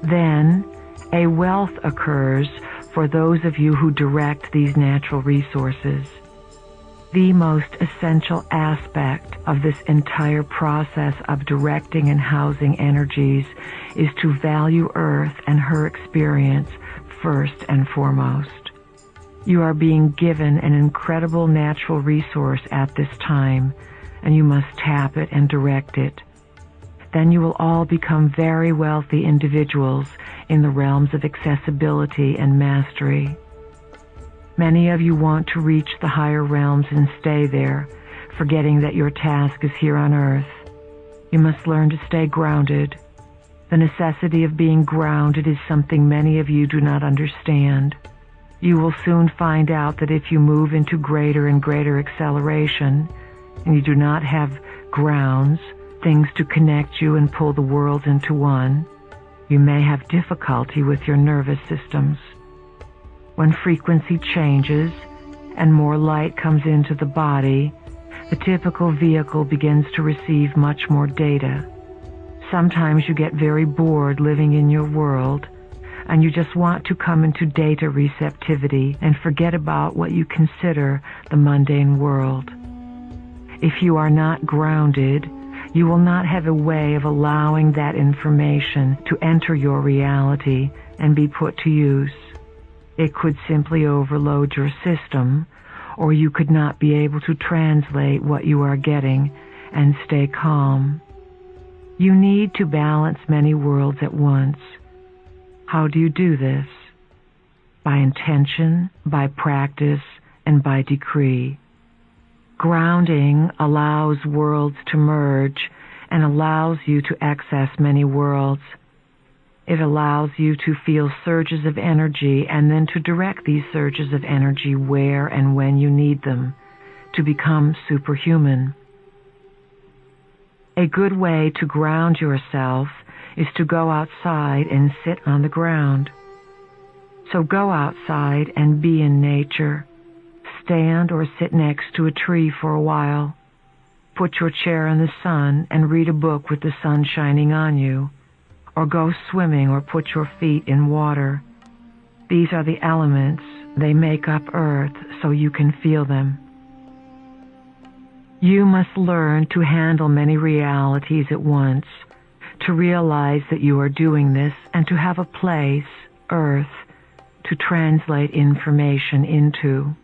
Then, a wealth occurs for those of you who direct these natural resources. The most essential aspect of this entire process of directing and housing energies is to value Earth and her experience first and foremost. You are being given an incredible natural resource at this time, and you must tap it and direct it. Then you will all become very wealthy individuals in the realms of accessibility and mastery. Many of you want to reach the higher realms and stay there, forgetting that your task is here on Earth. You must learn to stay grounded. The necessity of being grounded is something many of you do not understand. You will soon find out that if you move into greater and greater acceleration, and you do not have grounds, things to connect you and pull the worlds into one, you may have difficulty with your nervous systems. When frequency changes and more light comes into the body, the typical vehicle begins to receive much more data. Sometimes you get very bored living in your world, and you just want to come into data receptivity and forget about what you consider the mundane world. If you are not grounded, you will not have a way of allowing that information to enter your reality and be put to use. It could simply overload your system, or you could not be able to translate what you are getting and stay calm. You need to balance many worlds at once. How do you do this? By intention, by practice, and by decree. Grounding allows worlds to merge and allows you to access many worlds. It allows you to feel surges of energy and then to direct these surges of energy where and when you need them, to become superhuman. A good way to ground yourself is to go outside and sit on the ground. So go outside and be in nature. Stand or sit next to a tree for a while. Put your chair in the sun and read a book with the sun shining on you. Or go swimming or put your feet in water. These are the elements. They make up Earth so you can feel them. You must learn to handle many realities at once, to realize that you are doing this, and to have a place, Earth, to translate information into.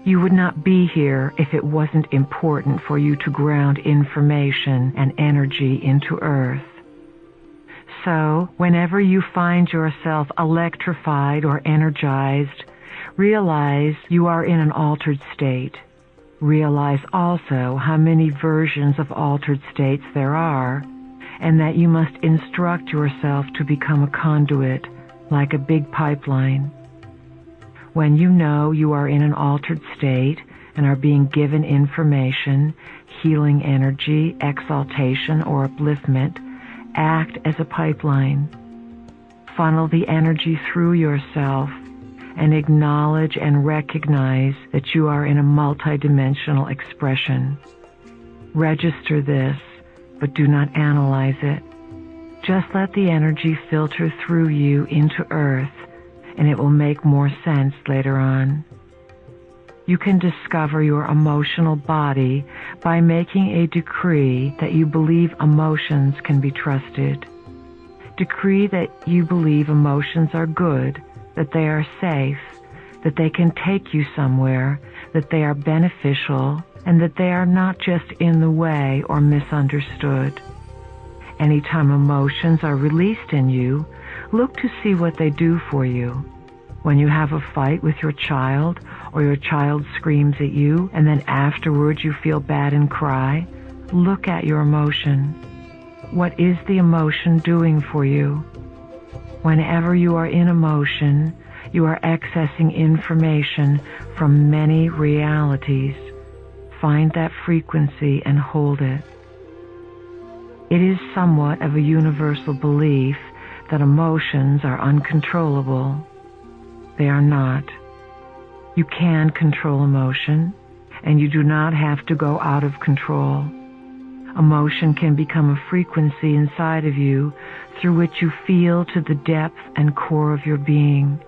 You would not be here if it wasn't important for you to ground information and energy into Earth. So, whenever you find yourself electrified or energized, realize you are in an altered state. Realize also how many versions of altered states there are, and that you must instruct yourself to become a conduit, like a big pipeline. When you know you are in an altered state and are being given information, healing energy, exaltation, or upliftment, act as a pipeline. Funnel the energy through yourself and acknowledge and recognize that you are in a multidimensional expression. Register this, but do not analyze it. Just let the energy filter through you into Earth, and it will make more sense later on. You can discover your emotional body by making a decree that you believe emotions can be trusted. Decree that you believe emotions are good, that they are safe, that they can take you somewhere, that they are beneficial, and that they are not just in the way or misunderstood. Anytime emotions are released in you, look to see what they do for you. When you have a fight with your child, or your child screams at you, and then afterwards you feel bad and cry, look at your emotion. What is the emotion doing for you? Whenever you are in emotion, you are accessing information from many realities. Find that frequency and hold it. It is somewhat of a universal belief that emotions are uncontrollable. They are not. You can control emotion, and you do not have to go out of control. Emotion can become a frequency inside of you through which you feel to the depth and core of your being.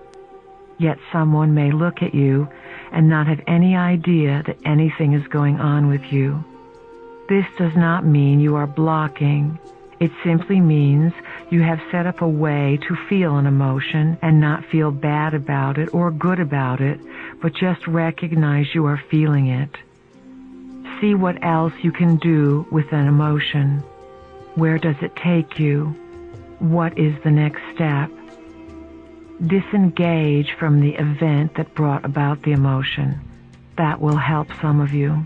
Yet someone may look at you and not have any idea that anything is going on with you. This does not mean you are blocking. It simply means you have set up a way to feel an emotion and not feel bad about it or good about it, but just recognize you are feeling it. See what else you can do with an emotion. Where does it take you? What is the next step? Disengage from the event that brought about the emotion. That will help some of you.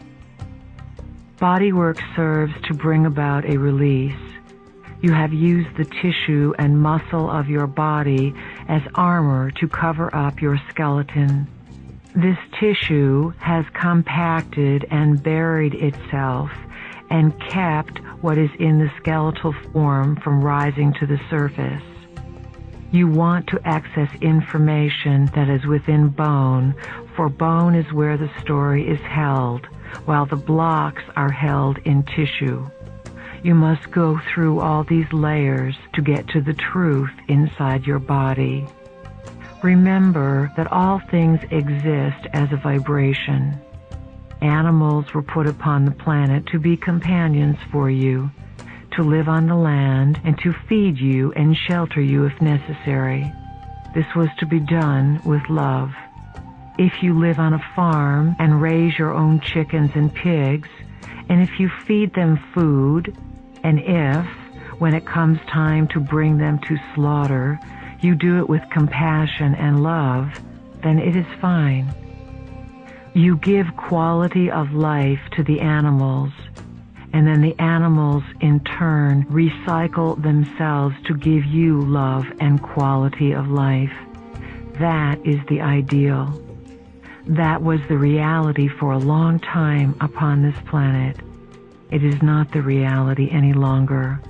Bodywork serves to bring about a release. You have used the tissue and muscle of your body as armor to cover up your skeleton. This tissue has compacted and buried itself and kept what is in the skeletal form from rising to the surface. You want to access information that is within bone, for bone is where the story is held, while the blocks are held in tissue. You must go through all these layers to get to the truth inside your body. Remember that all things exist as a vibration. Animals were put upon the planet to be companions for you, to live on the land and to feed you and shelter you if necessary. This was to be done with love. If you live on a farm and raise your own chickens and pigs, and if you feed them food, and if, when it comes time to bring them to slaughter, you do it with compassion and love, then it is fine. You give quality of life to the animals, and then the animals in turn recycle themselves to give you love and quality of life. That is the ideal. That was the reality for a long time upon this planet. It is not the reality any longer.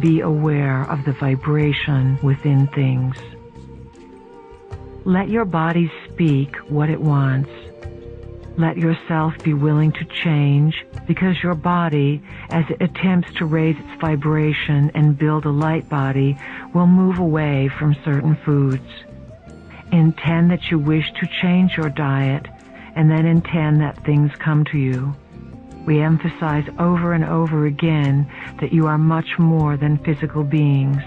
Be aware of the vibration within things. Let your body speak what it wants. Let yourself be willing to change, because your body, as it attempts to raise its vibration and build a light body, will move away from certain foods. Intend that you wish to change your diet, and then intend that things come to you. We emphasize over and over again that you are much more than physical beings.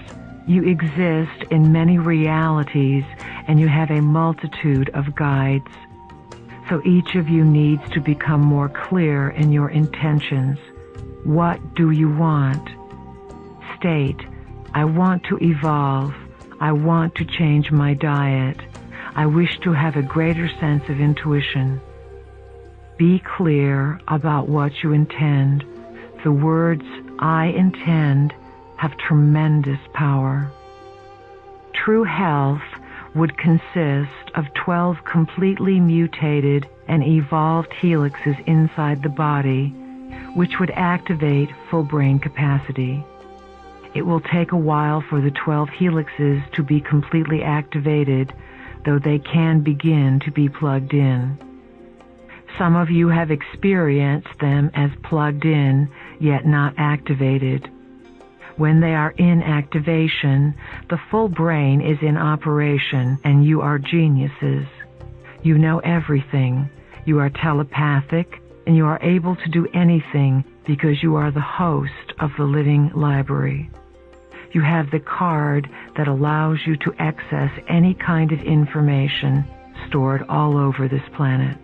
You exist in many realities, and you have a multitude of guides. So each of you needs to become more clear in your intentions. What do you want? State, I want to evolve. I want to change my diet. I wish to have a greater sense of intuition. Be clear about what you intend. The words, I intend, have tremendous power. True health would consist of 12 completely mutated and evolved helixes inside the body, which would activate full brain capacity. It will take a while for the 12 helixes to be completely activated, though they can begin to be plugged in. Some of you have experienced them as plugged in, yet not activated. When they are in activation, the full brain is in operation, and you are geniuses. You know everything. You are telepathic, and you are able to do anything because you are the host of the living library. You have the card that allows you to access any kind of information stored all over this planet.